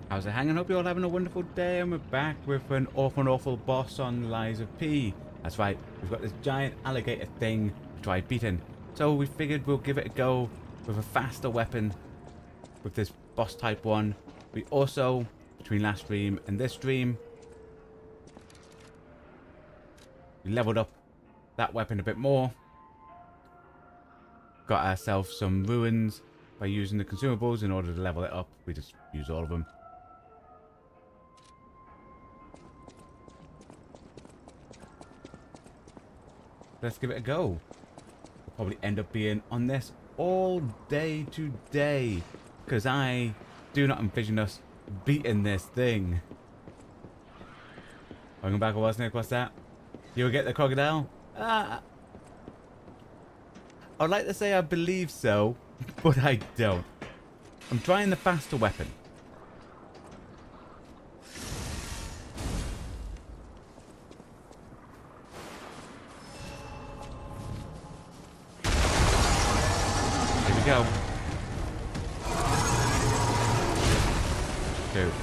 How's it hanging? Hope you're all having a wonderful day, and we're back with an awful boss on Lies of P. That's right, we've got this giant alligator thing to try beating. So we figured we'll give it a go with a faster weapon with this boss type 1. We also, between last stream and this stream, we leveled up that weapon a bit more. Got ourselves some ruins by using the consumables in order to level it up. We just use all of them. Let's give it a go. We'll probably end up being on this all day today, because I do not envision us beating this thing. Welcome back, Nick. What's that? You'll get the crocodile? I would like to say I believe so, but I don't. I'm trying the faster weapon. Go. Dude.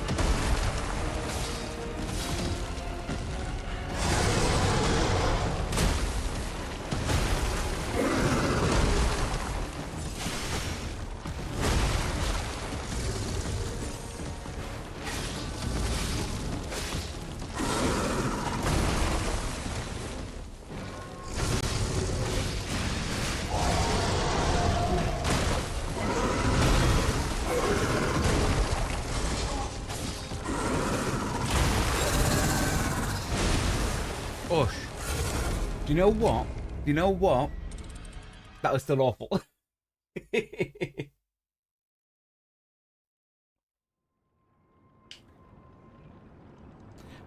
Ush. Do you know what? Do you know what? That was still awful. But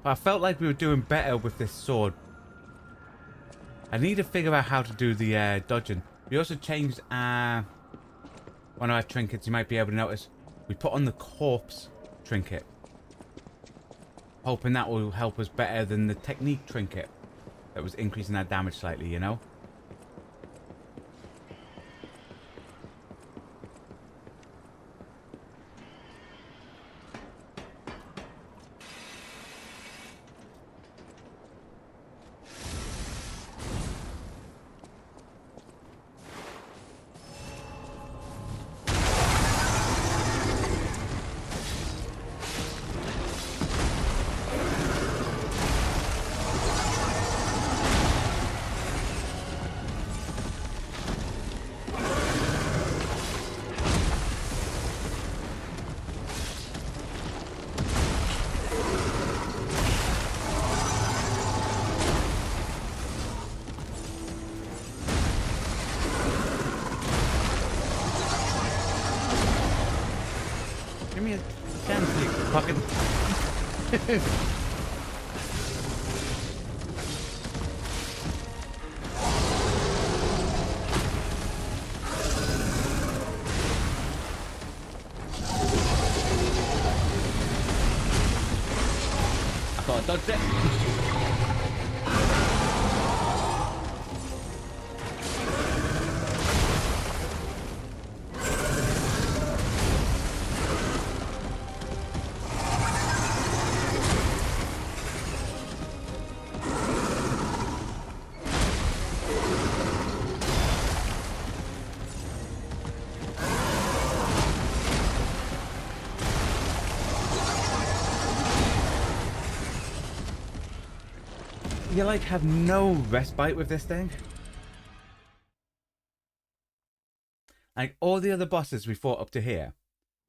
I felt like we were doing better with this sword. I need to figure out how to do the dodging. We also changed one of our trinkets. You might be able to notice. We put on the corpse trinket. Hoping that will help us better than the technique trinket. That was increasing our damage slightly, you know? Give me a chance, you fucking... I thought I dodged it. You like have no respite with this thing. Like all the other bosses we fought up to here,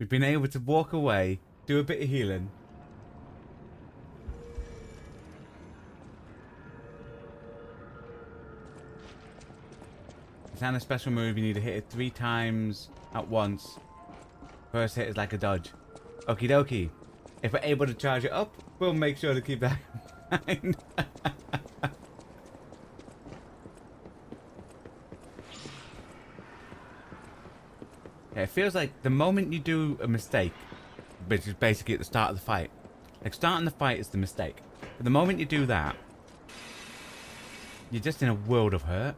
we've been able to walk away, do a bit of healing. It's not a special move, you need to hit it 3 times at once. First hit is like a dodge. Okie dokie. If we're able to charge it up, we'll make sure to keep that in mind. Yeah, it feels like the moment you do a mistake, which is basically at the start of the fight. Like starting the fight is the mistake. But the moment you do that, you're just in a world of hurt.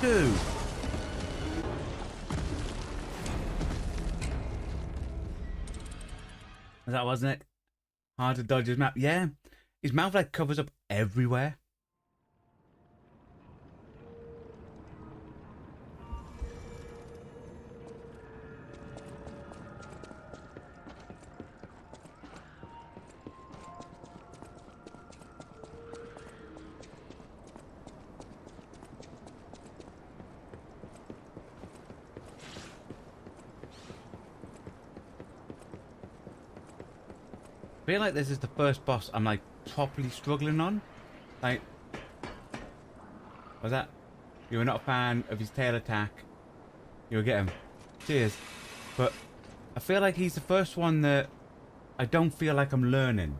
Dude. That wasn't it? Hard to dodge his mouth. Yeah. His mouth like covers up everywhere. I feel like this is the first boss I'm like properly struggling on. Like, was that? You were not a fan of his tail attack. You'll get him. Cheers. But I feel like he's the first one that I don't feel like I'm learning.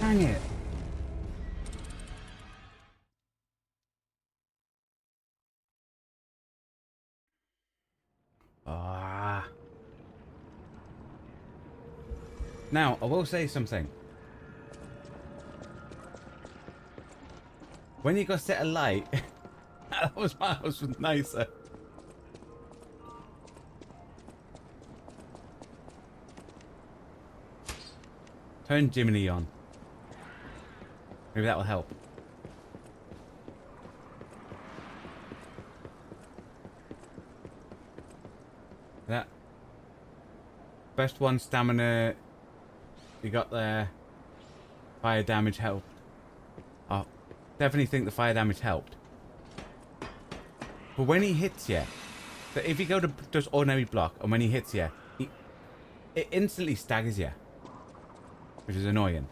Dang it. Ah. Now, I will say something. When you got set a light, that was miles nicer. Turn Jiminy on. Maybe that will help. That best one stamina you got there. Fire damage helped. Oh, definitely think the fire damage helped. But when he hits you, so if you go to just ordinary block and when he hits you, it instantly staggers you, which is annoying.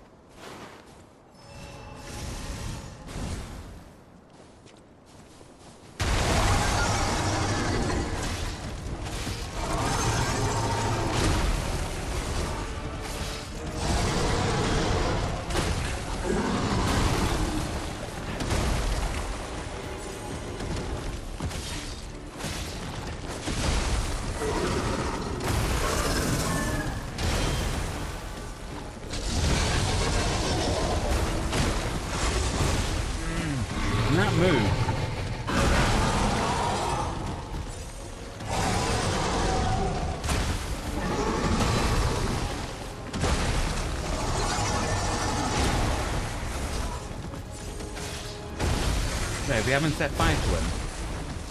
No, we haven't set fire to him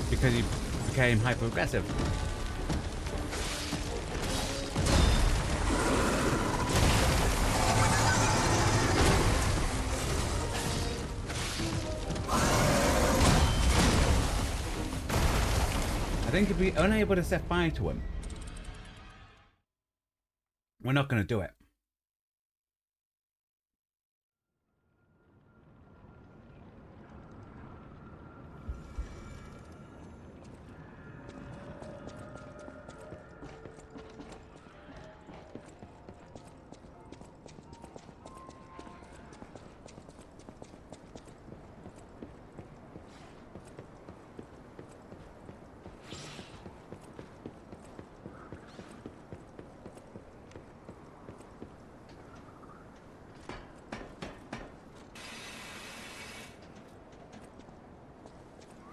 because he became hyper-aggressive. I think if we only able to set fire to him, we're not going to do it.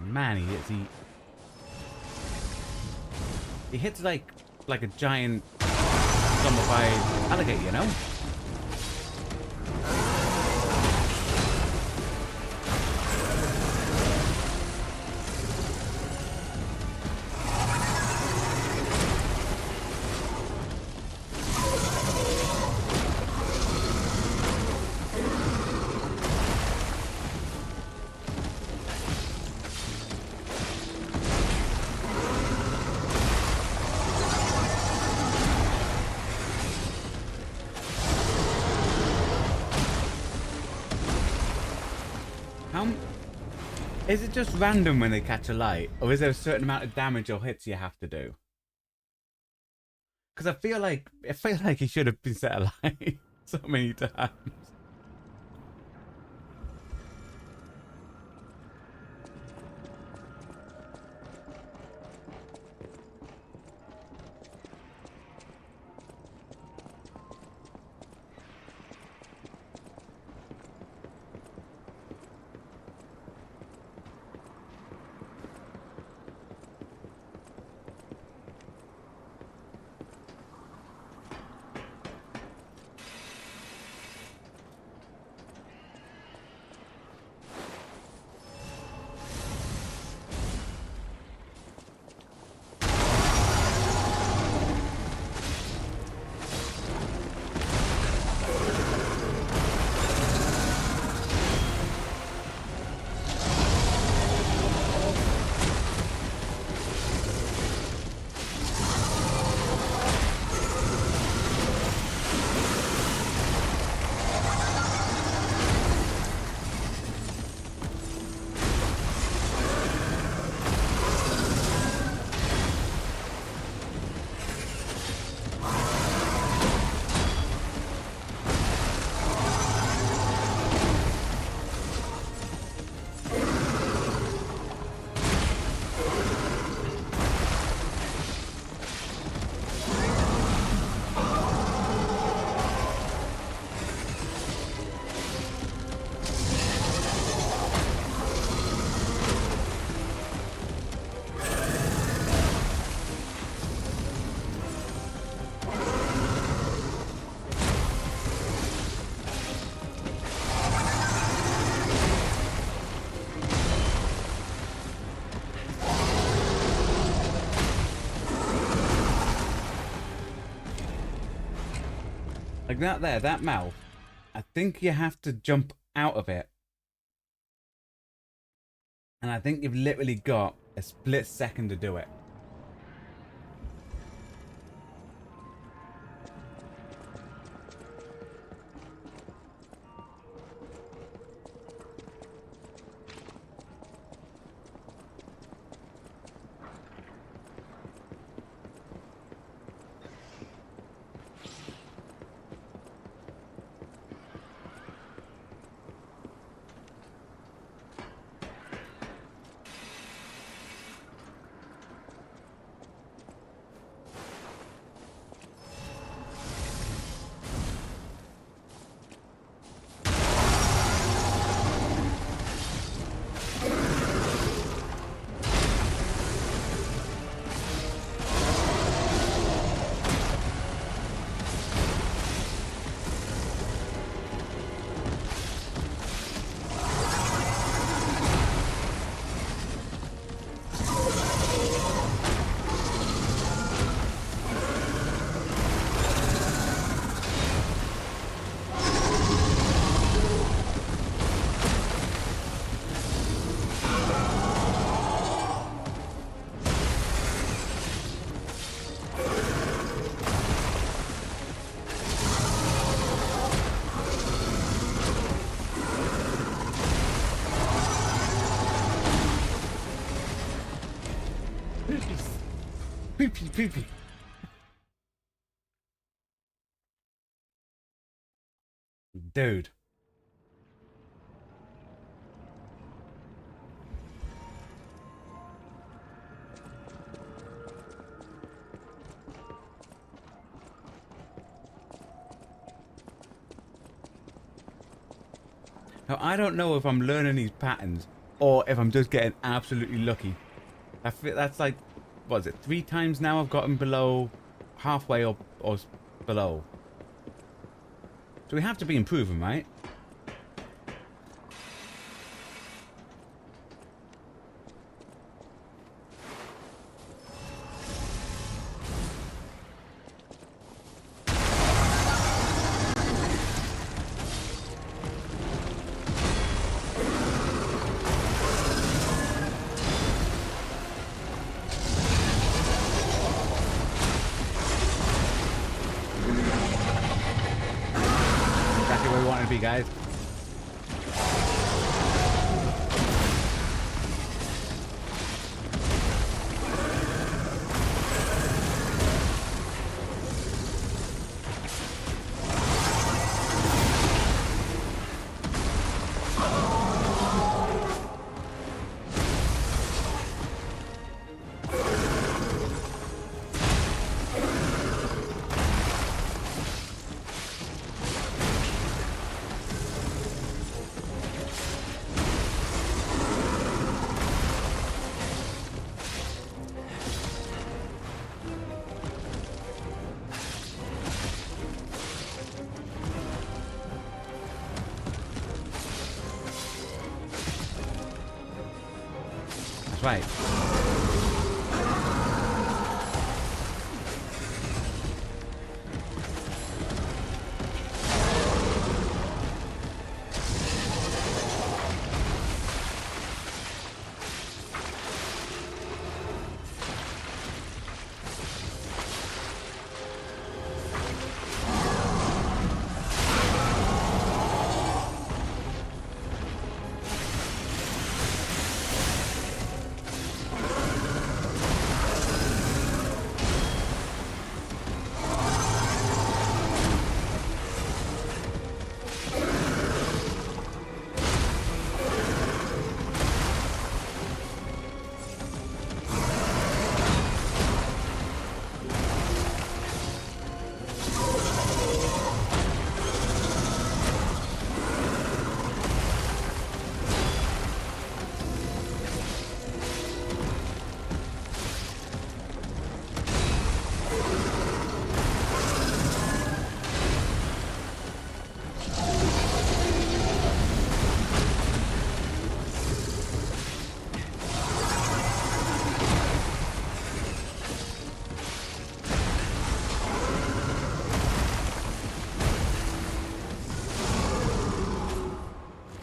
Man, he hits like a giant zombified alligator, you know? Is it just random when they catch a light, or is there a certain amount of damage or hits you have to do? Because I feel like he should have been set alight so many times. Like that there, that mouth, I think you have to jump out of it. And I think you've literally got a split second to do it. Poopy, poopy. Dude. Now, I don't know if I'm learning these patterns or if I'm just getting absolutely lucky. That's like, what is it, 3 times now I've gotten below halfway or below. So we have to be improving, right? Exactly where we want to be, guys. That's right.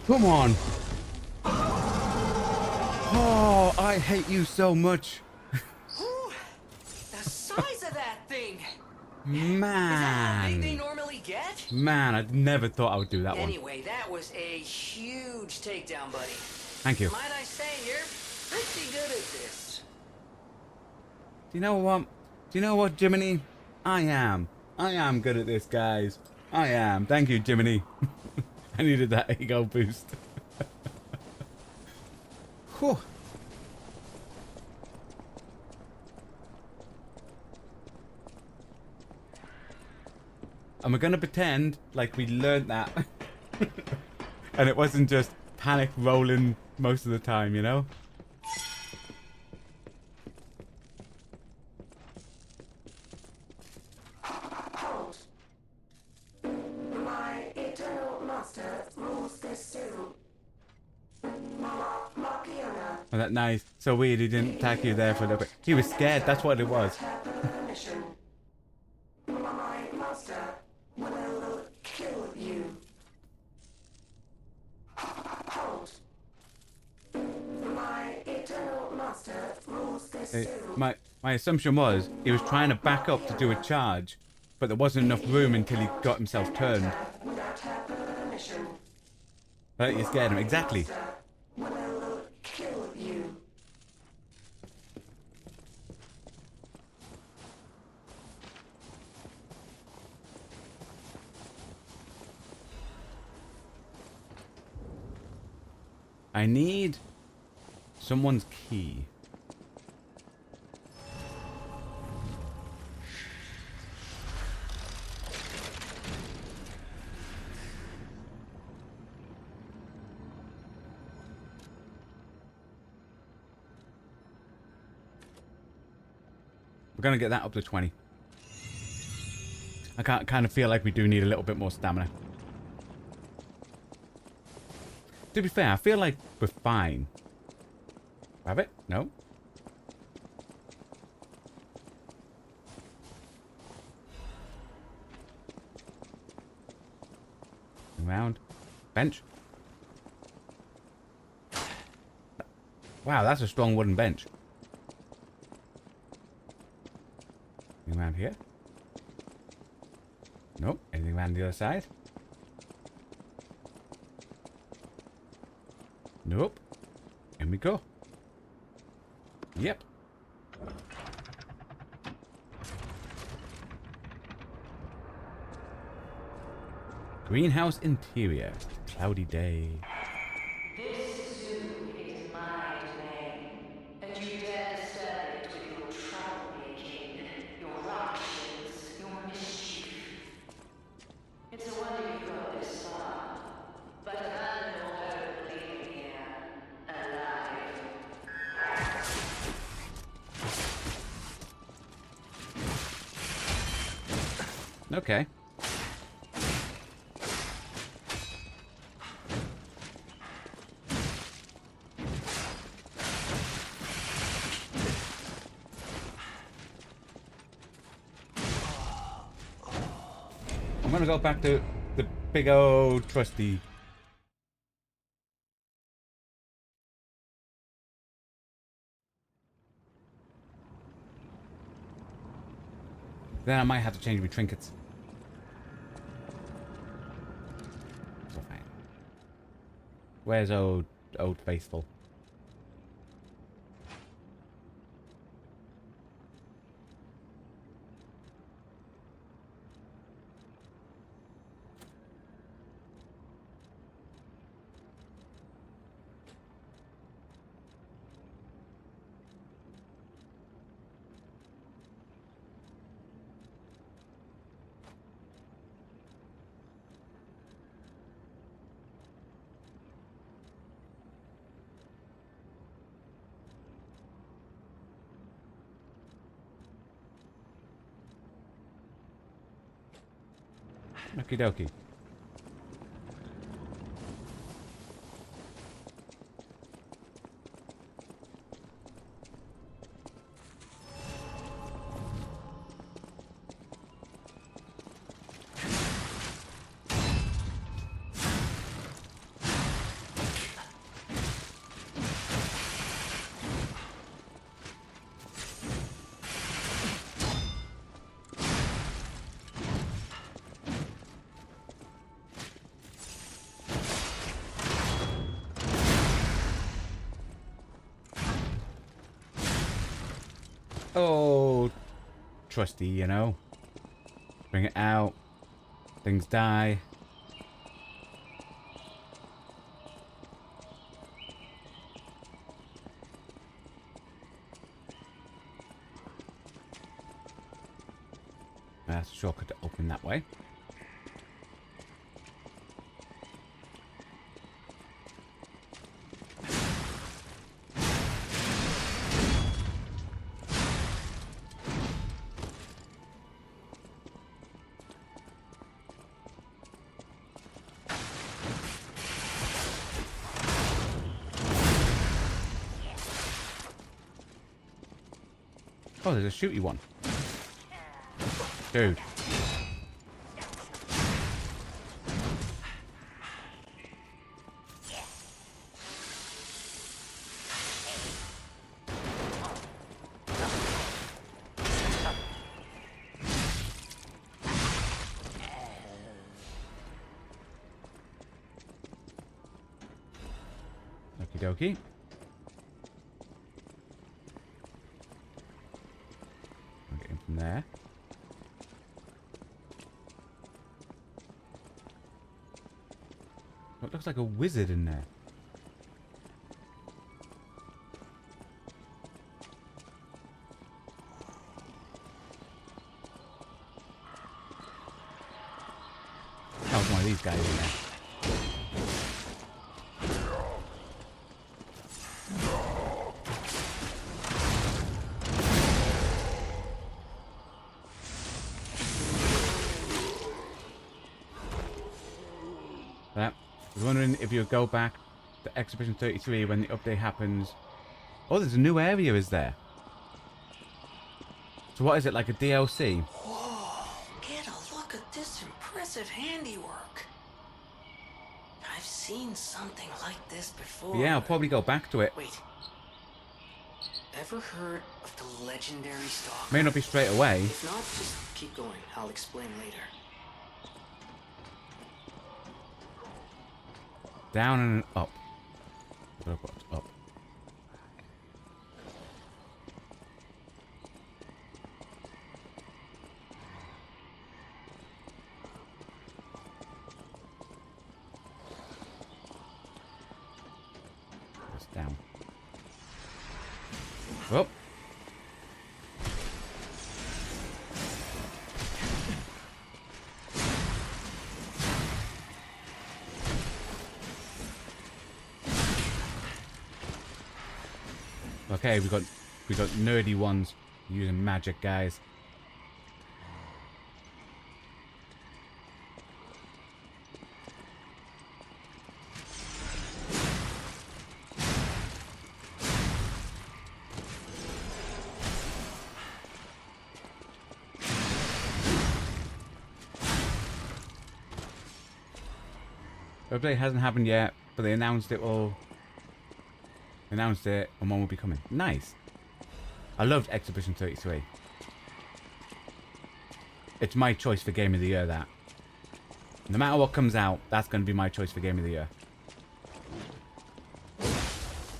Come on. Oh, I hate you so much. Ooh, the size of that thing. Man. Is that how big they normally get? Man, I never thought I would do that one. Anyway, that was a huge takedown, buddy. Thank you. Might I say you're pretty good at this. Do you know what? Do you know what, Jiminy? I am. I am good at this, guys. I am. Thank you, Jiminy. I needed that ego boost. Whew. And we're gonna pretend like we learned that. And it wasn't just panic rolling most of the time, you know? My eternal master rules this city. Oh, that nice. So weird he didn't attack you there for a little bit. He was scared, that's what it was. My master will kill you. Hold. My eternal master rules this city. My assumption was he was trying to back up to do a charge, but there wasn't enough room until he got himself turned. But you scared him, exactly. Will kill you. I need someone's key. We're going to get that up to 20. I kind of feel like we do need a little bit more stamina. To be fair, I feel like we're fine. Have it? No? Round. Bench. Wow, that's a strong wooden bench. Anything around here? Nope. Anything around the other side? Nope. In we go. Yep. Greenhouse interior. Cloudy day. This zoo is my domain, and you dare disturb it with your troublemaking, your ructions, your mischief. It's a wonder you got this far, but abandon all hope of leaving here alive. Okay. I'm gonna go back to the big old trusty. Then I might have to change my trinkets. So fine. Where's old faithful? Okie dokie. Oh, trusty, you know. Bring it out. Things die. That's a shortcut to open that way. Oh, there's a shooty one. Dude. Okie dokie. I'll get him from there. What looks like a wizard in there? these guys in there. Yeah. I was wondering if you would go back to Exhibition 33 when the update happens. Oh, there's a new area, is there? So what is it, like a DLC? Whoa, get a look at this impressive handiwork. I've seen something like this before. Yeah, I'll probably go back to it. Wait. Ever heard of the legendary stalker? May not be straight away. If not, just keep going. I'll explain later. Down and up. Up. It's down. Up. Okay, we got nerdy ones using magic, guys. Update hasn't happened yet, but they announced it all. Announced it, and one will be coming. Nice. I loved Exhibition 33. It's my choice for Game of the Year, that. No matter what comes out, that's going to be my choice for Game of the Year.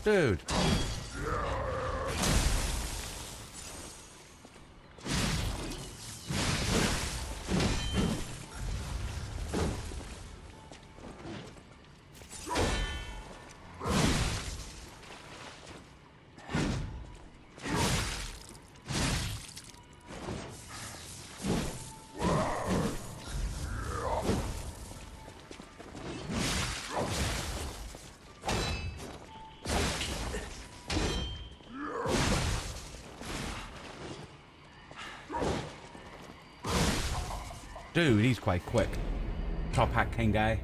Dude. Dude, he's quite quick. Top Hat King guy.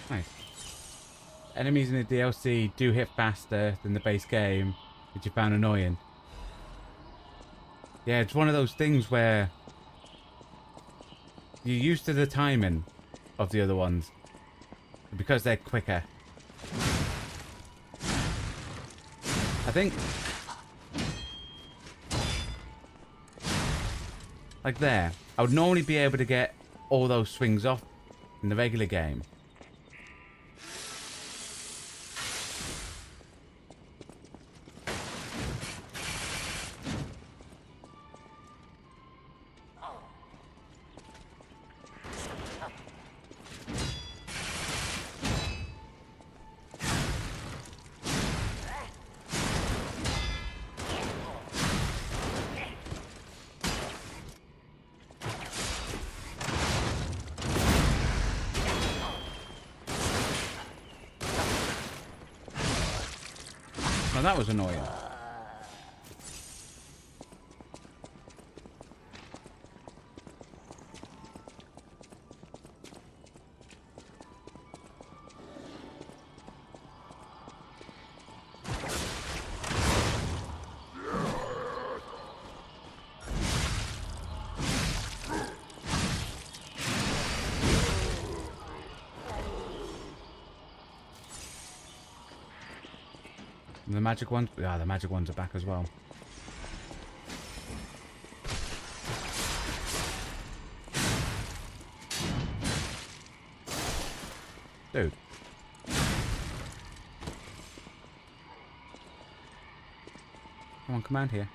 Nice. Enemies in the DLC do hit faster than the base game, which you found annoying. Yeah, it's one of those things where you're used to the timing of the other ones because they're quicker. I think like there, I would normally be able to get all those swings off in the regular game. Now that was annoying. The magic ones? Yeah, the magic ones are back as well. Dude. Come on, come out here.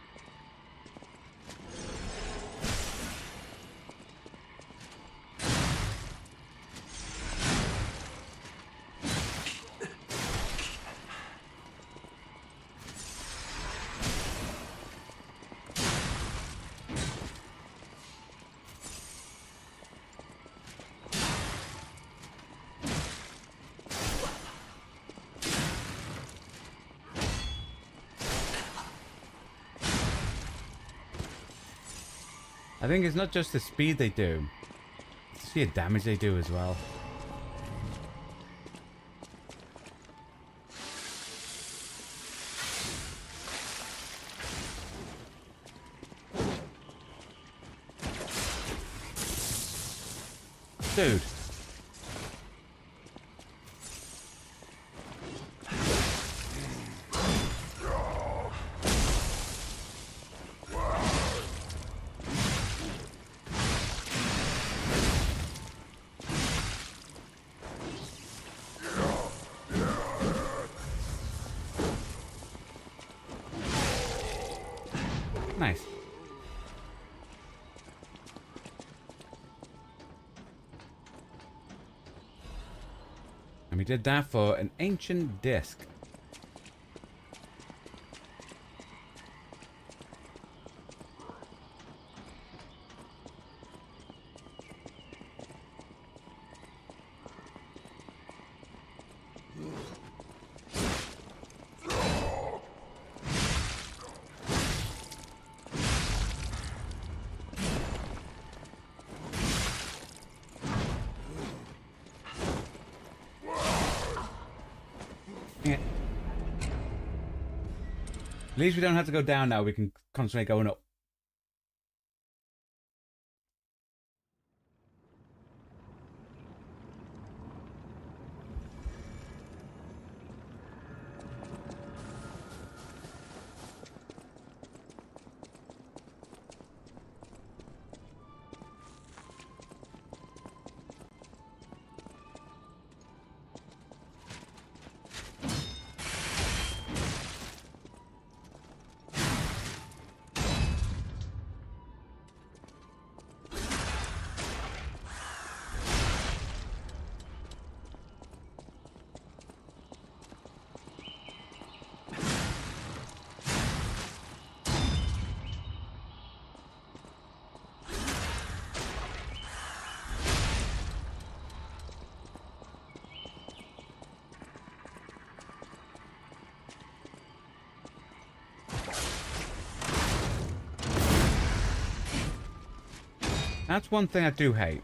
I think it's not just the speed they do, it's the sheer damage they do as well. Dude. Nice. And we did that for an ancient disc. Yeah. At least we don't have to go down now, we can concentrate going up. That's one thing I do hate.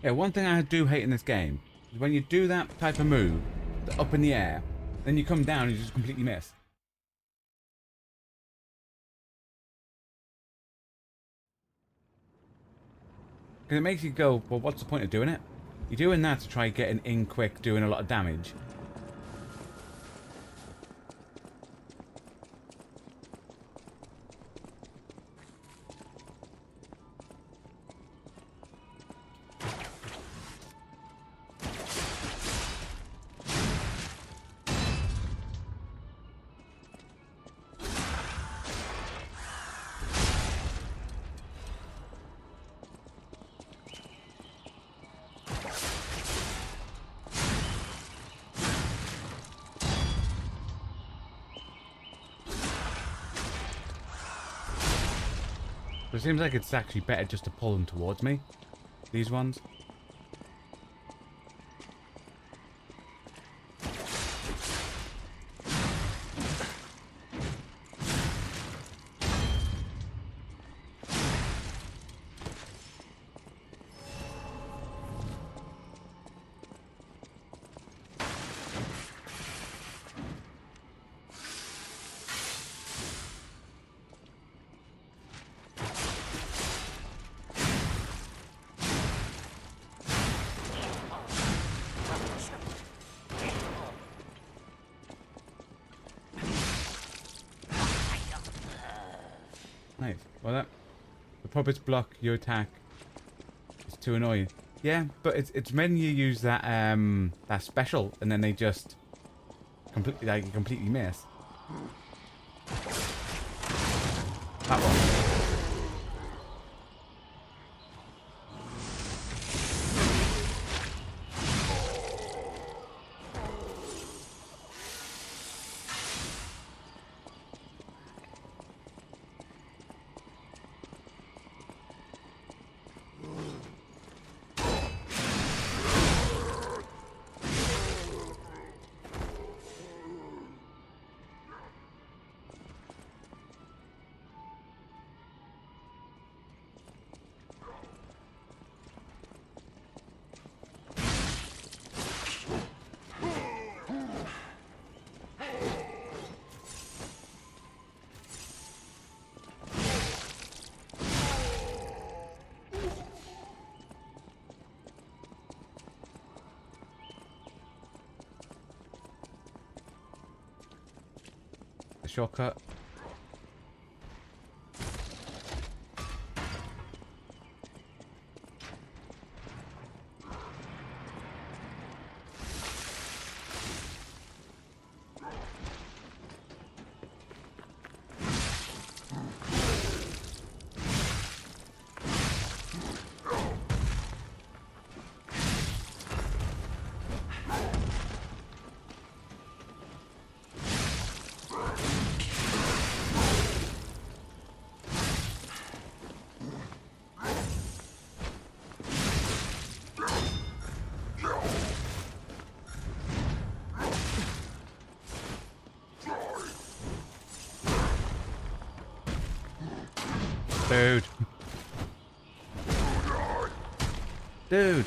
Yeah, one thing I do hate in this game is when you do that type of move, up in the air, then you come down and you just completely miss. Because it makes you go, well, what's the point of doing it? You're doing that to try getting in quick, doing a lot of damage. But it seems like it's actually better just to pull them towards me. These ones. Nice. Well, the puppets block your attack. It's too annoying. Yeah, but it's when you use that that special and then they just completely miss. That one. Shortcut. Dude. Dude.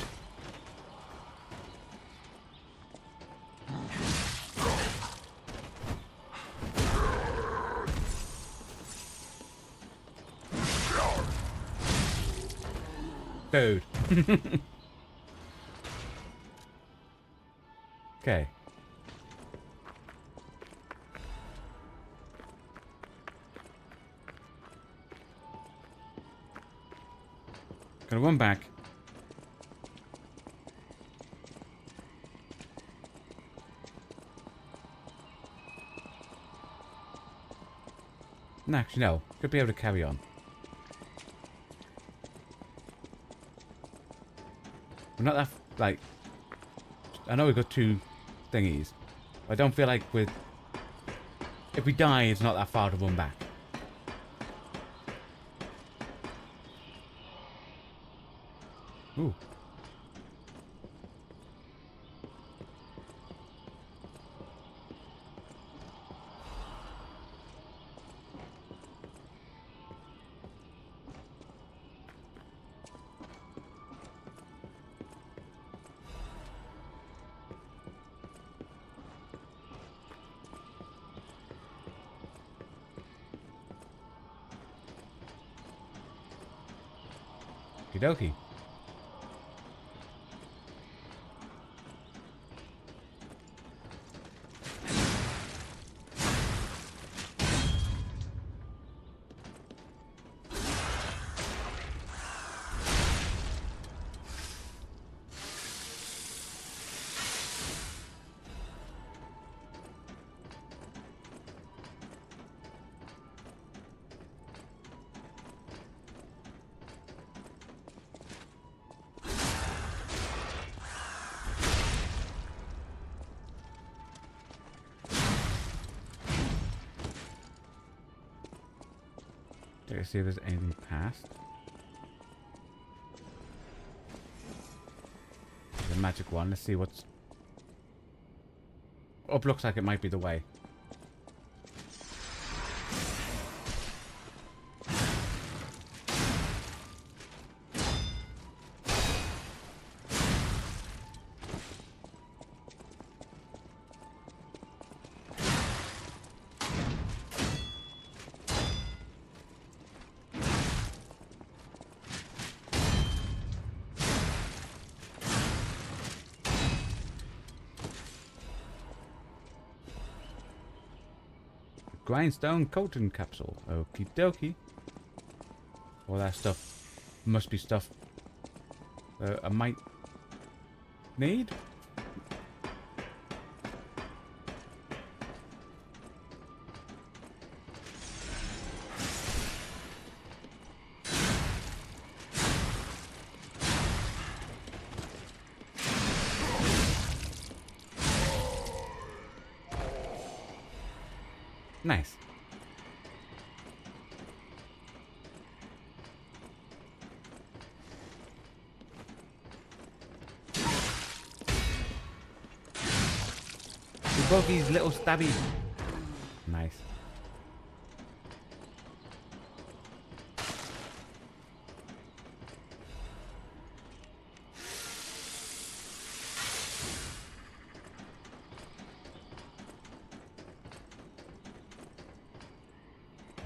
Dude. Okay. Gotta run back. No, actually, no. Could be able to carry on. We're not that, like... I know we've got 2 thingies. But I don't feel like with... If we die, it's not that far to run back. Ooh. Okie dokie. Check to see if there's anything past. The magic one. Let's see what's... Up looks like it might be the way. Grindstone coating capsule. Okie dokie. All that stuff must be stuff I might need. Nice. We broke these little stabbies. Nice.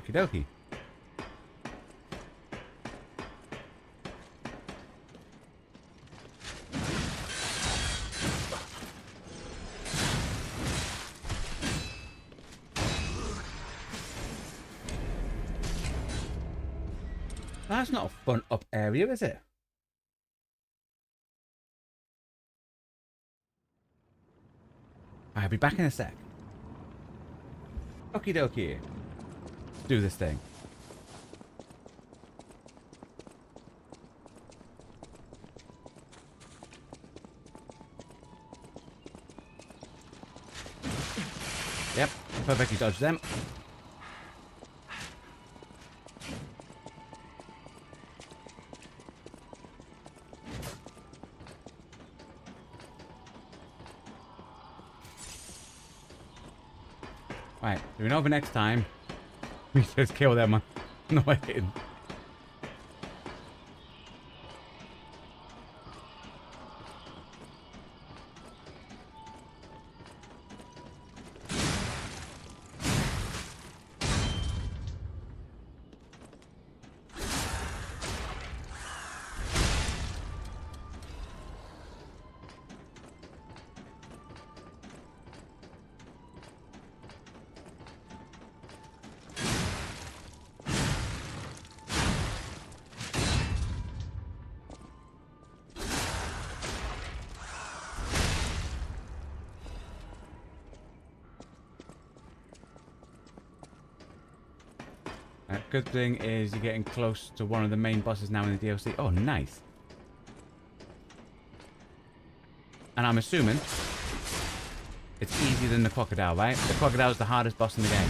Okie dokie. That's not a fun up area, is it? I'll be back in a sec. Okie dokie. Let's do this thing. Yep, perfectly dodged them. Right, so we know for next time we just kill them on the way in. Good thing is you're getting close to one of the main bosses now in the DLC. Oh, nice. And I'm assuming it's easier than the crocodile, right? The crocodile is the hardest boss in the game.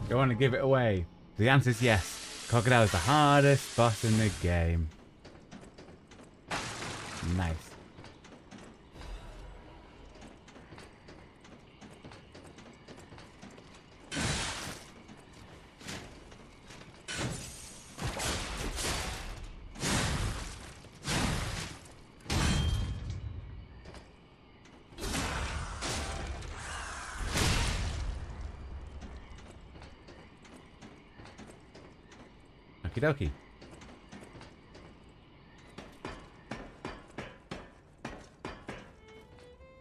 Don't want to give it away. The answer is yes. Crocodile is the hardest boss in the game. Nice. Okie dokie.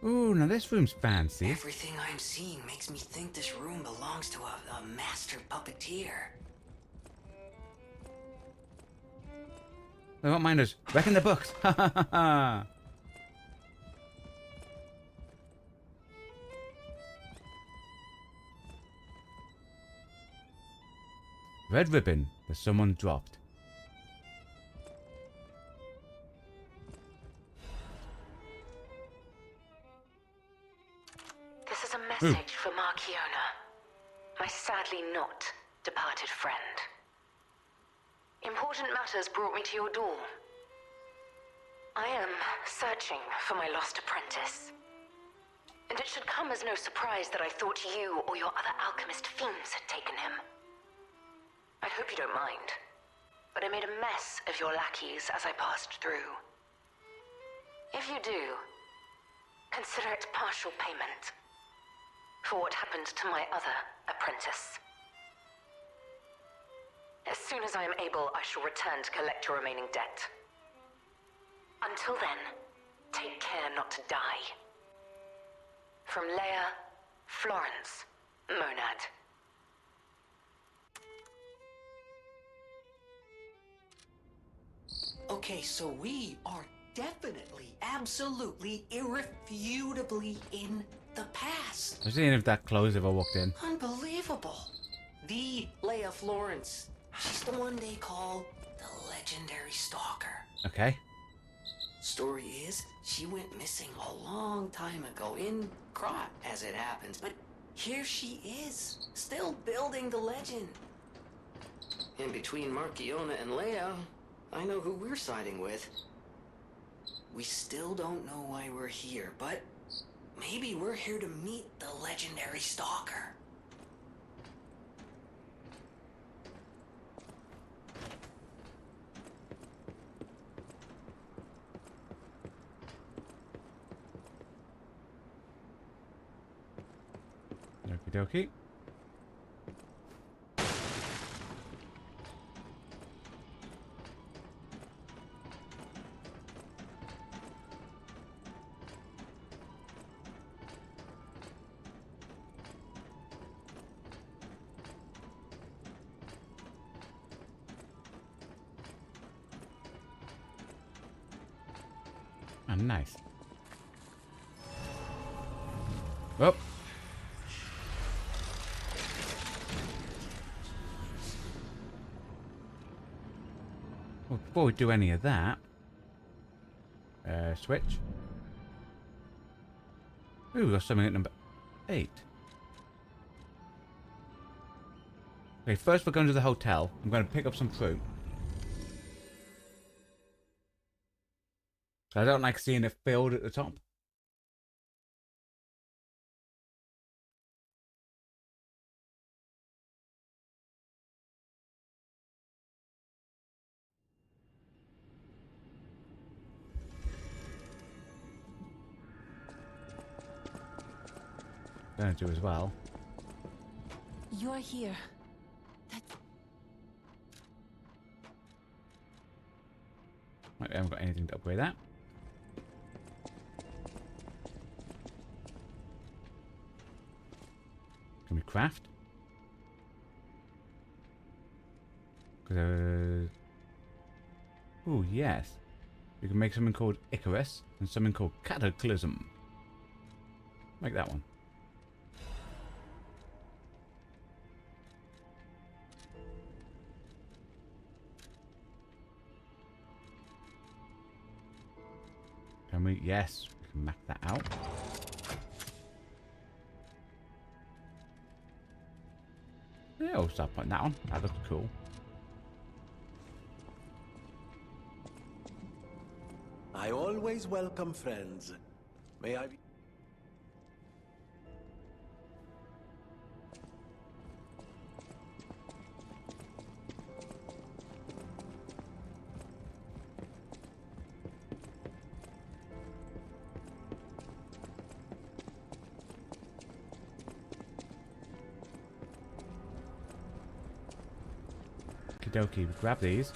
Ooh, now this room's fancy. Everything I'm seeing makes me think this room belongs to a master puppeteer. They won't mind us wrecking the books. Ha ha ha ha. Red ribbon that someone dropped. message for Markiona, my sadly not departed friend. Important matters brought me to your door. I am searching for my lost apprentice. And it should come as no surprise that I thought you or your other alchemist fiends had taken him. I hope you don't mind, but I made a mess of your lackeys as I passed through. If you do, consider it partial payment for what happened to my other apprentice. As soon as I am able, I shall return to collect your remaining debt. Until then, take care not to die. From Leia, Florence, Monad. Okay, so we are definitely, absolutely, irrefutably in the past. I was seeing if that closed if I walked in. Unbelievable. The Leia Florence. She's the one they call the legendary stalker. Okay. Story is, she went missing a long time ago in Krot, as it happens, but here she is, still building the legend. And between Markiona and Leia, I know who we're siding with. We still don't know why we're here, but maybe we're here to meet the legendary stalker. Okie dokie. Oh, nice. Oh. Well, before we do any of that, switch. Ooh, we got something at number 8. Okay, first we're going to the hotel. I'm going to pick up some fruit. I don't like seeing it filled at the top. Gonna do as well. You're here. Right, I haven't got anything to upgrade that. Can we craft? Oh yes. We can make something called Icarus and something called Cataclysm. Make that one. Can we? Yes, we can map that out. Yeah, we'll start putting that on. That looks cool. I always welcome friends. May I be... Okie dokie, grab these.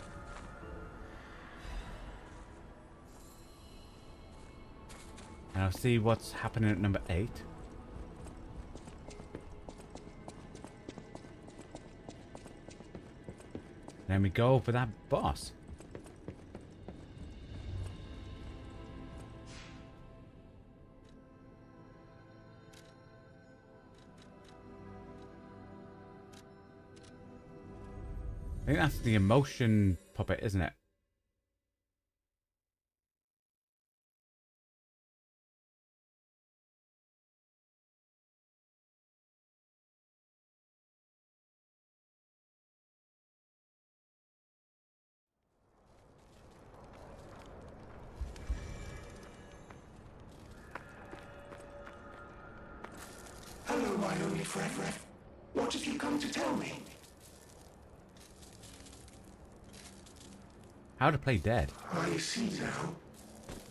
And I'll see what's happening at number 8. Then we go for that boss. I think that's the emotion puppet, isn't it? only friend. What have you come to tell me? How to play dead. I see now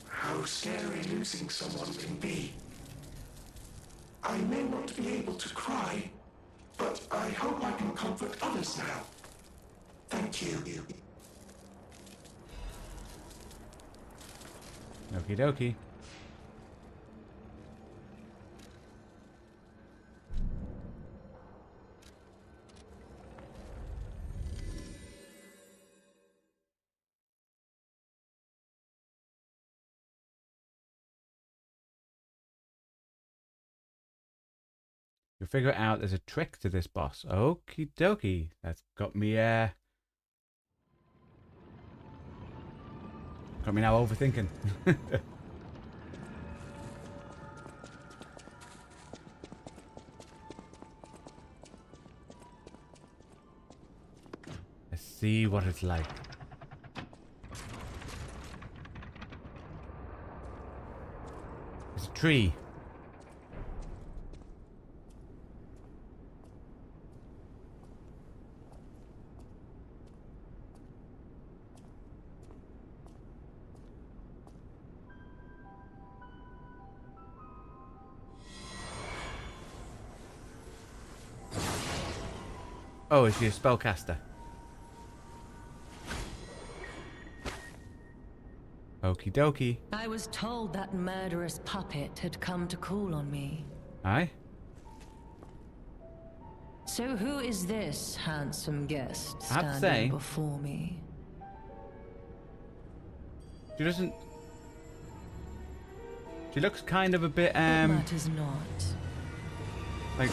how scary losing someone can be. I may not be able to cry, but I hope I can comfort others now. Thank you. Okie dokie. You figure out there's a trick to this boss. Okie dokie. That's got me now overthinking. Let's see what it's like. There's a tree. Oh, is she a spellcaster? Okie dokie. I was told that murderous puppet had come to call on me. Aye? So who is this handsome guest I have to say- standing before me? She doesn't... She looks kind of a bit, It matters not. like...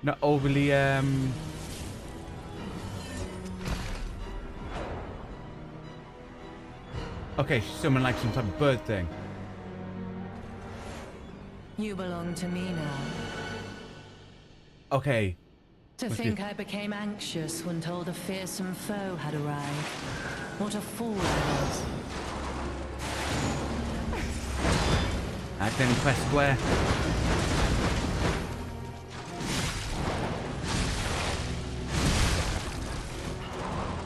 Not overly, Okay, she's summoned like some type of bird thing. You belong to me now. Okay. To Must think be- I became anxious when told a fearsome foe had arrived. What a fool I was. Acting press square.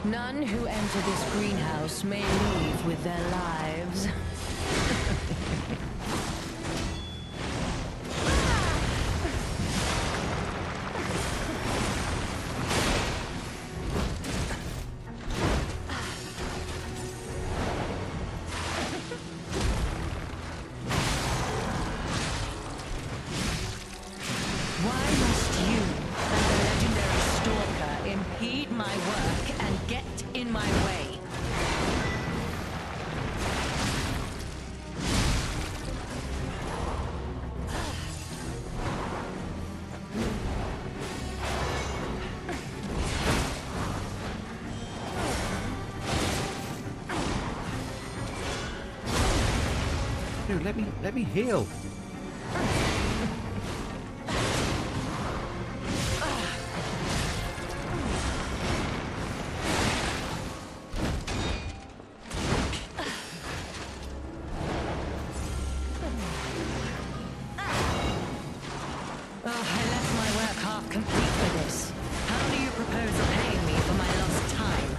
None who enter this greenhouse may leave with their lives. Why must you and the legendary stalker impede my work and get in my way? Dude, let me heal. Oh, I left my work half complete for this. How do you propose repaying me for my lost time?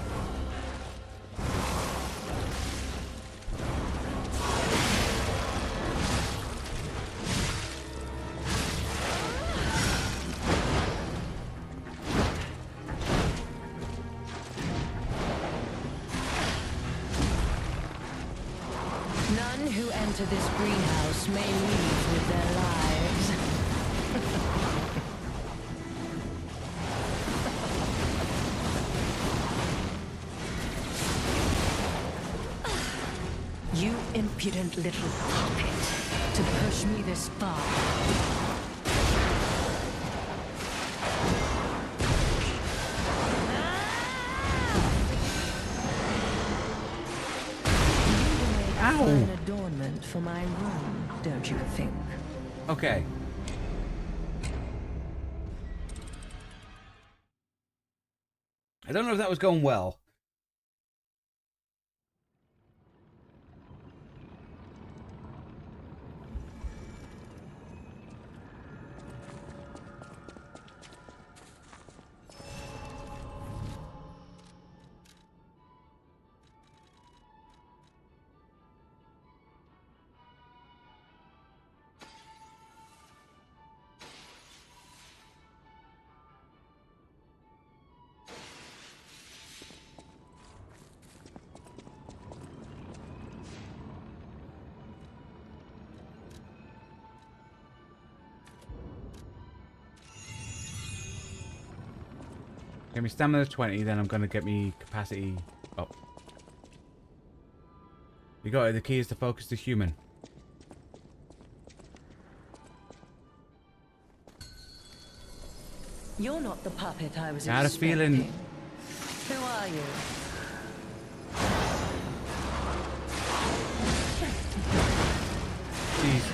None who enter this greenhouse may leave with their lives. You impudent little puppet, to push me this far. Ow. An adornment for my room, don't you think? Okay. I don't know if that was going well. Get me stamina 20, then I'm gonna get me capacity up. You got it. The key is to focus the human. You're not the puppet I was I had a expecting. feeling. Who are you? Jeez.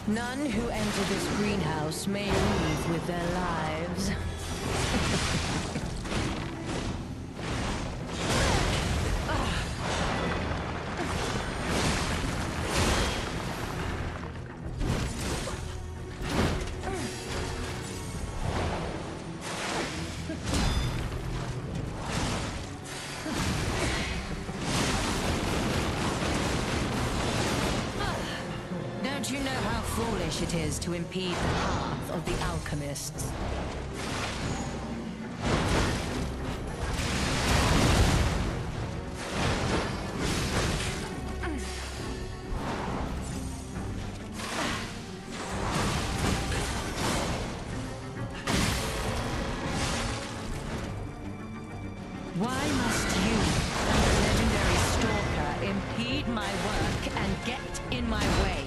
None who enter this greenhouse may leave with their lives. Don't you know how foolish it is to impede the path of the alchemists? Why must you, the legendary stalker, impede my work and get in my way?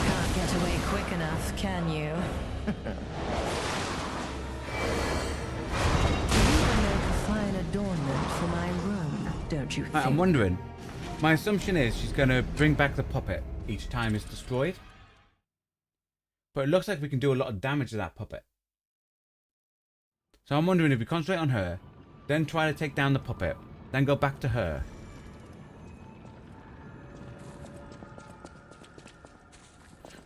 Can't get away quick enough, can you? Fine adornment for my room, don't you think? I'm wondering. My assumption is she's gonna bring back the puppet each time it's destroyed. But it looks like we can do a lot of damage to that puppet. So I'm wondering if we concentrate on her, then try to take down the puppet, then go back to her.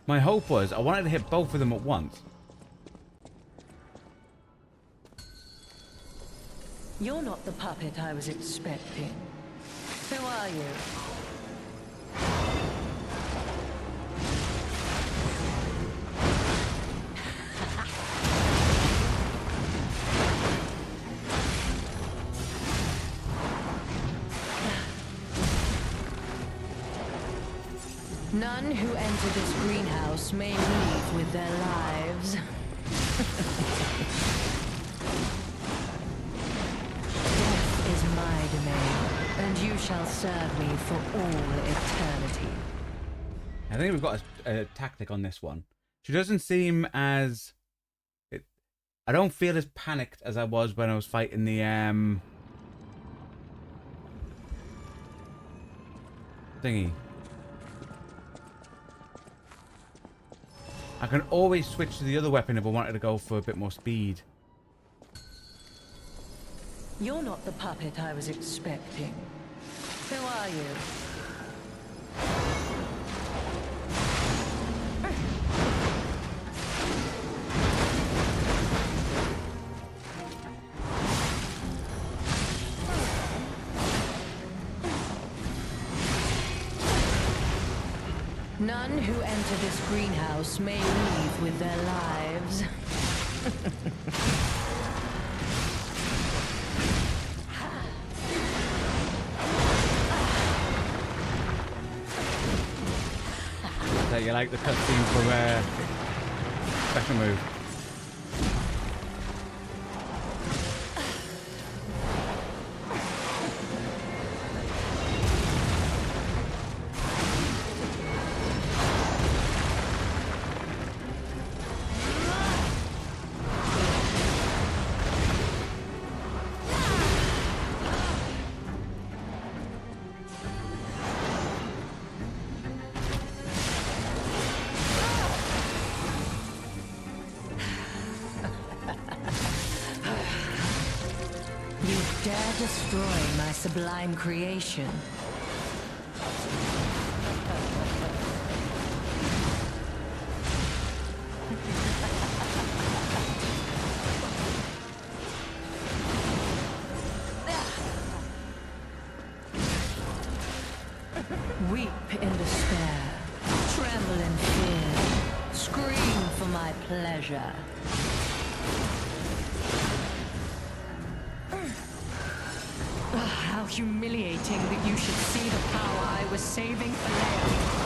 My hope was I wanted to hit both of them at once. You're not the puppet I was expecting. Who are you? None who enter this greenhouse may leave with their lives. Death is my domain, and you shall serve me for all eternity. I think we've got a tactic on this one. She doesn't seem as... I don't feel as panicked as I was when I was fighting the thingy. I can always switch to the other weapon if I wanted to go for a bit more speed. You're not the puppet I was expecting. Who are you? None who enter this greenhouse may leave with their lives. So you like the cutscene for special move? You dare destroy my sublime creation. Weep in despair, tremble in fear, scream for my pleasure. How humiliating that you should see the power I was saving for Leia.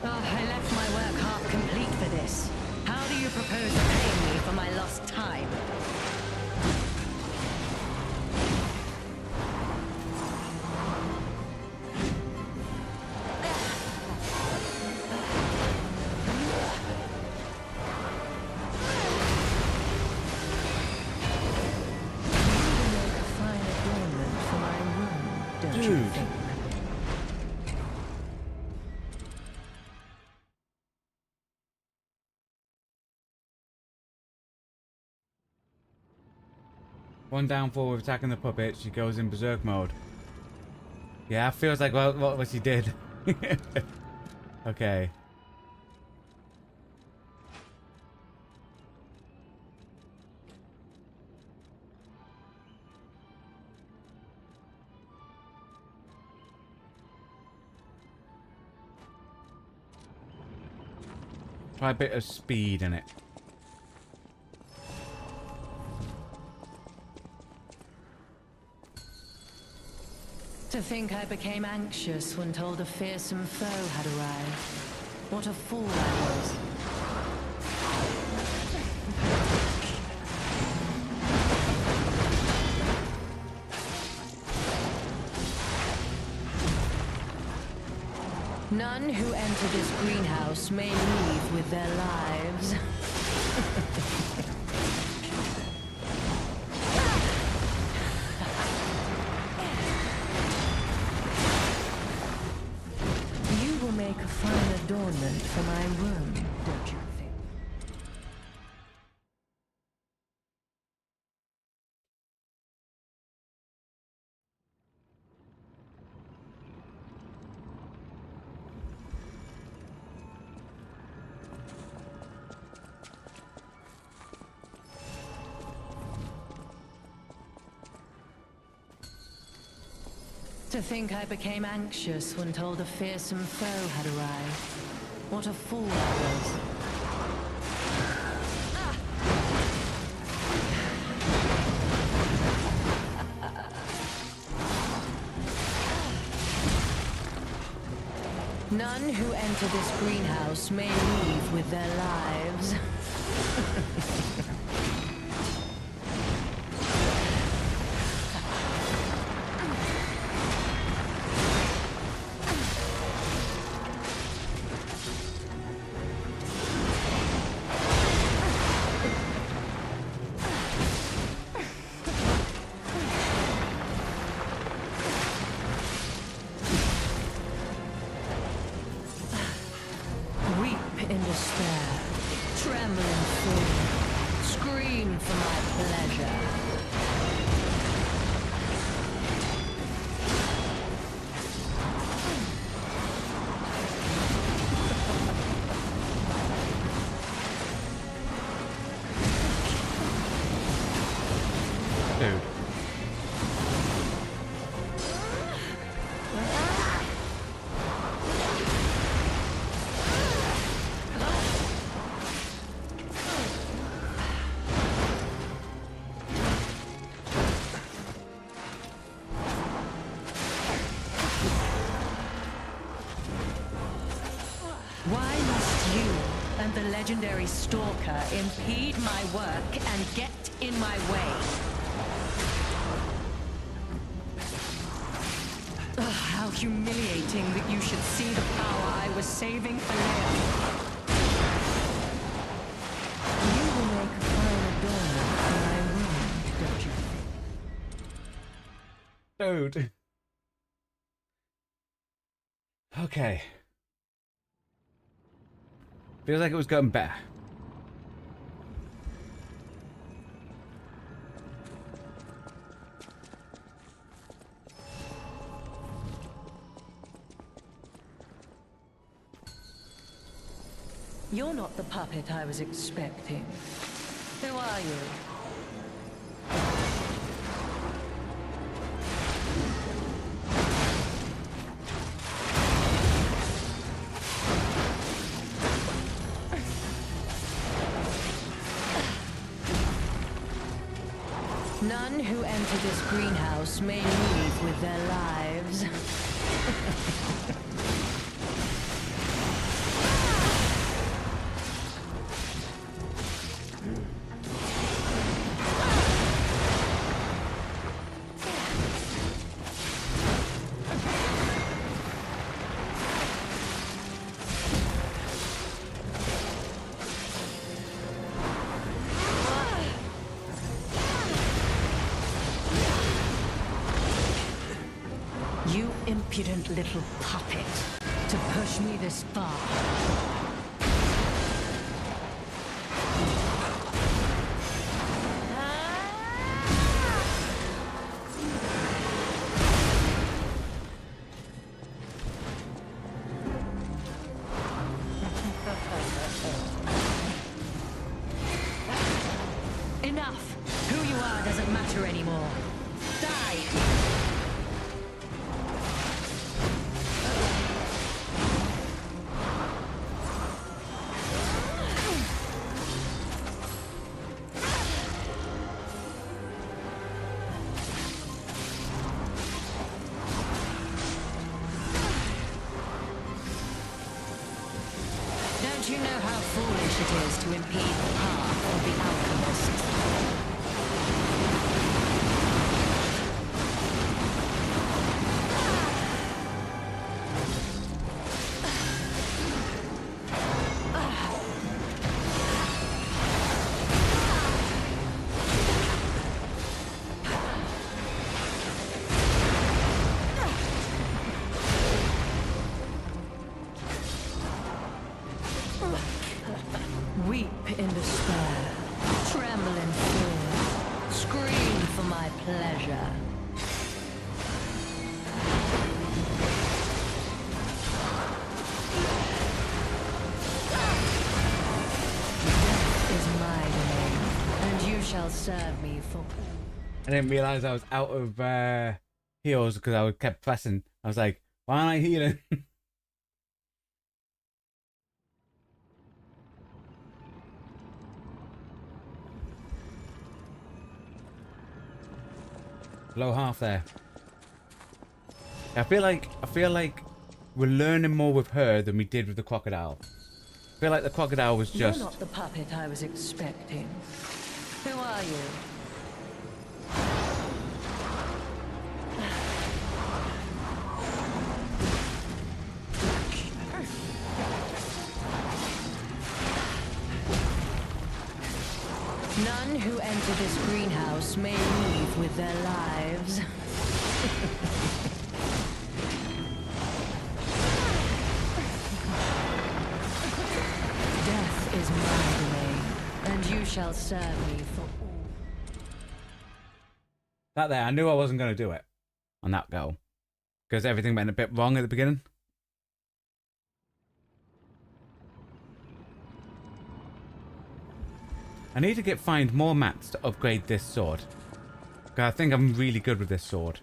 I left my work half complete for this. How do you propose repaying me for my lost time? A fine adornment for my room, don't you Dude. think? One downfall with attacking the puppet, she goes in berserk mode. Yeah, it feels like what she did. Okay. Try a bit of speed in it. To think I became anxious when told a fearsome foe had arrived. What a fool I was. None who enter this greenhouse may leave with their lives. You will make a fine adornment for my room, don't you think? To think I became anxious when told a fearsome foe had arrived. What a fool I was. None who enter this greenhouse may leave with their lives. Weep in despair, tremble in fear, scream for my pleasure. Dude. Why must you and the legendary Stalker impede my work and get in my way? Ugh, how humiliating that you should see the power I was saving for Leia. You will make a fine adornment for my room, don't you think? Dude. Okay. Feels like it was getting better. You're not the puppet I was expecting. Who are you? None who enter this greenhouse may leave with their lives. You impudent little puppet, to push me this far. Enough! Who you are doesn't matter anymore. Die! Don't you know how foolish it is to impede the path of the alchemist? Weep in despair, tremble in fear, scream for my pleasure. Death is my domain, and you shall serve me for... I didn't realize I was out of heals because I kept pressing. I was like, why aren't I healing? Low half there. I feel like we're learning more with her than we did with the crocodile. I feel like the crocodile was just... You're not the puppet I was expecting. Who are you? None who enter this greenhouse may leave with their lives. Death is my domain, and you shall serve me for all. That there, I knew I wasn't going to do it on that go. Because everything went a bit wrong at the beginning. I need to find more mats to upgrade this sword. Because I think I'm really good with this sword.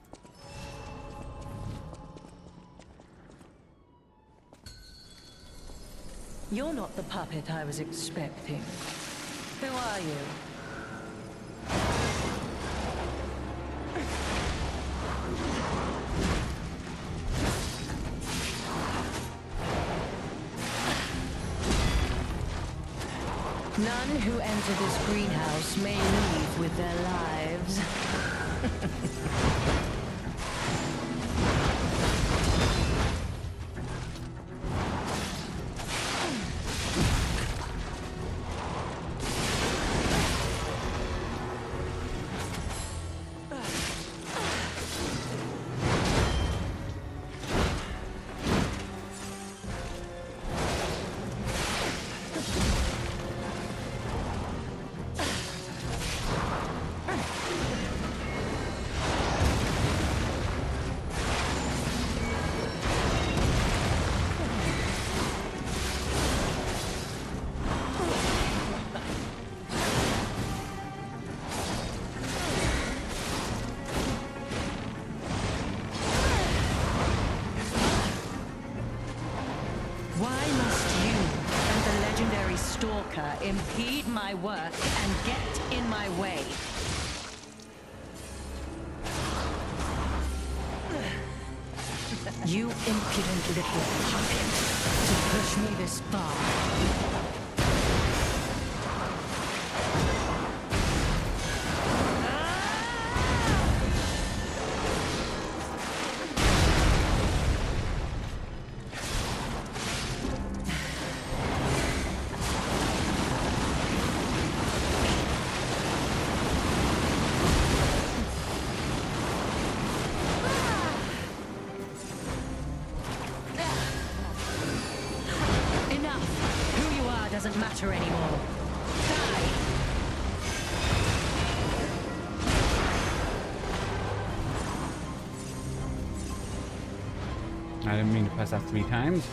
You're not the puppet I was expecting. Who are you? None who enter this greenhouse may leave with their lives. stalker impede my work and get in my way. You impudent little puppet, to push me this far. Doesn't matter anymore. Die! I didn't mean to press that 3 times.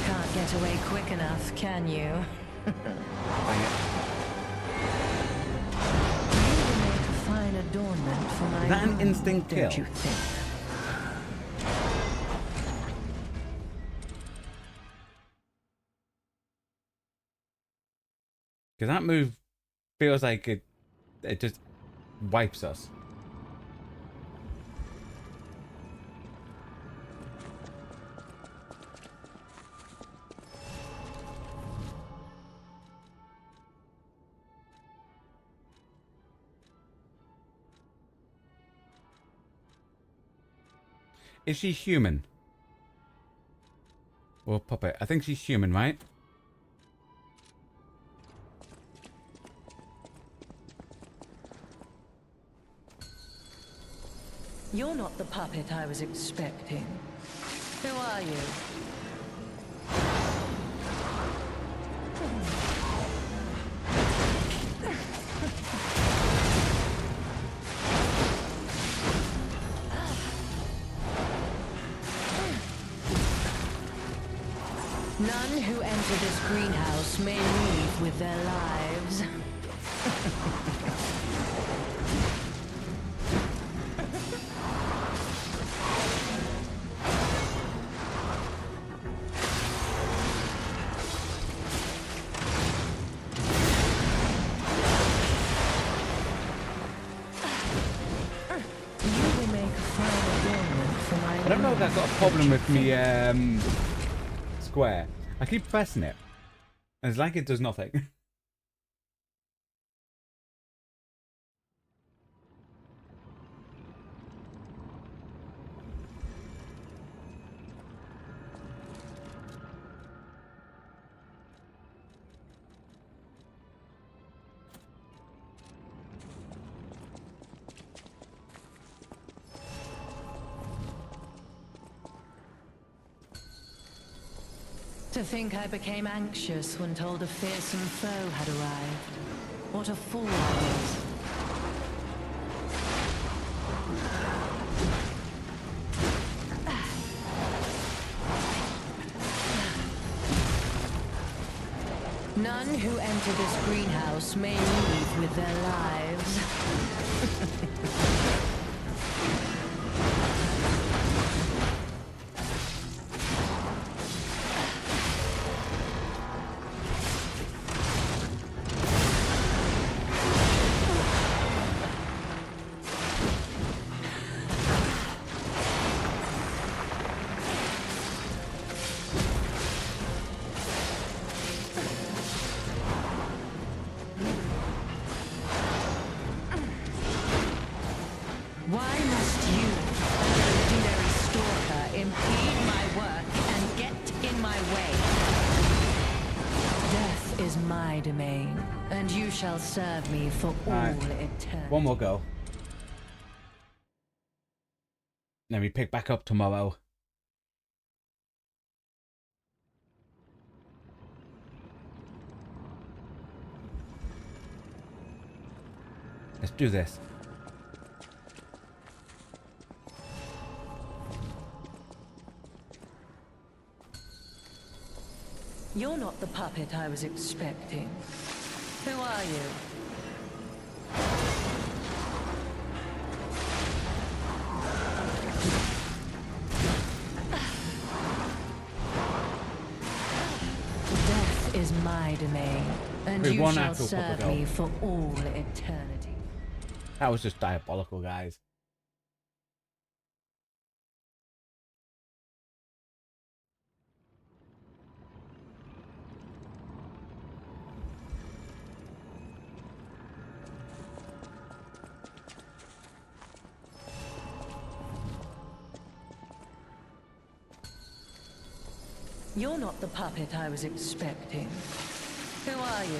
Can't get away quick enough, can you? Bang it. Fine adornment for my Is that an room, instinct don't kill? you think? Because that move feels like it just wipes us. Is she human? Or puppet? I think she's human, right? You're not the puppet I was expecting. Who are you? None who enter this greenhouse may leave with their lives. I don't know if that's got a problem with me square. I keep pressing it. And it's like it does nothing. To think I became anxious when told a fearsome foe had arrived. What a fool I was. None who enter this greenhouse may leave with their lives. Why must you, a legendary stalker, impede my work and get in my way? Death is my domain, and you shall serve me for all eternity. One more go. Then we pick back up tomorrow. Let's do this. You're not the puppet I was expecting. Who are you? domain, and Wait, you one shall actual serve puppet me for all eternity. That was just diabolical, guys. You're not the puppet I was expecting. Who are you?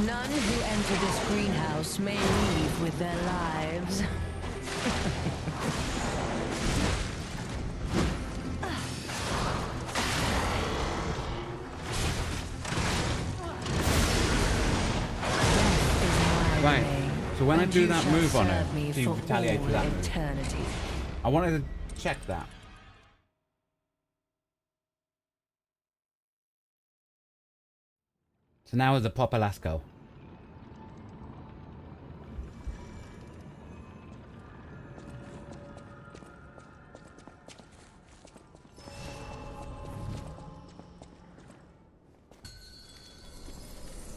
None who enter this greenhouse may leave with their lives. Right. So when I do you that shall move on her, serve me she for retaliates for all that move. eternity. I wanted to check that. So now as a proper Lasco.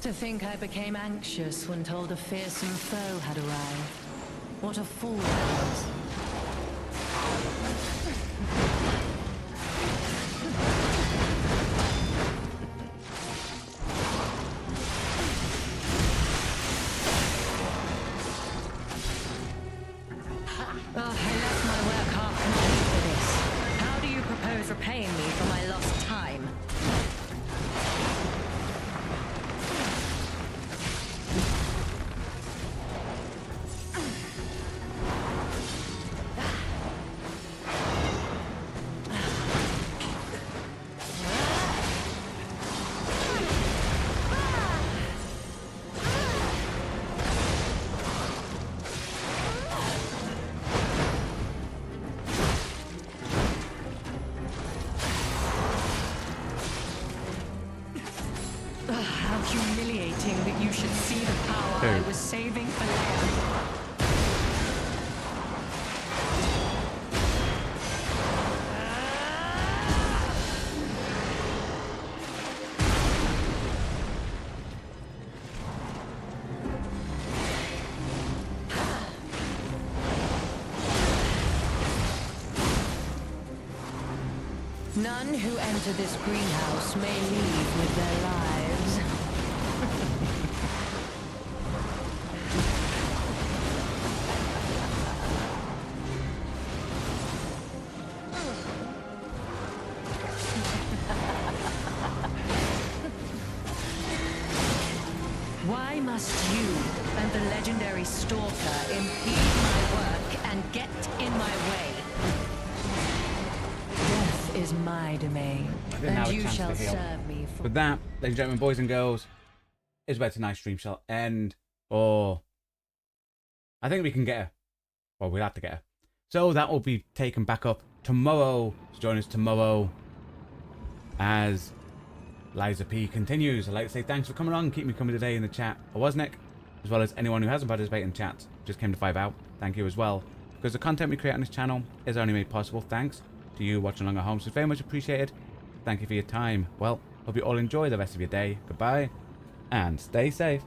To think I became anxious when told a fearsome foe had arrived. What a fool I was. Oh, I left my work half complete for this. How do you propose repaying me for my lost time? How humiliating that you should see the power I Dude. was saving for later. None who enter this greenhouse may leave with their lives. Why must you and the legendary Stalker impede my work and get in my way? Death is my domain, didn't have and a you chance shall to heal. serve me for... With that, ladies and gentlemen, boys and girls, is where tonight's stream shall end. Or I think we can get her. Well, we'll have to get her. So that will be taken back up tomorrow. So join us tomorrow as Liza P continues. I'd like to say thanks for coming on, keep me coming today in the chat. I was Nick, as well as anyone who hasn't participated in chat, just came to 5 out. Thank you as well, because the content we create on this channel is only made possible thanks to you watching along at home, so it's very much appreciated. Thank you for your time. Well, hope you all enjoy the rest of your day. Goodbye, and stay safe.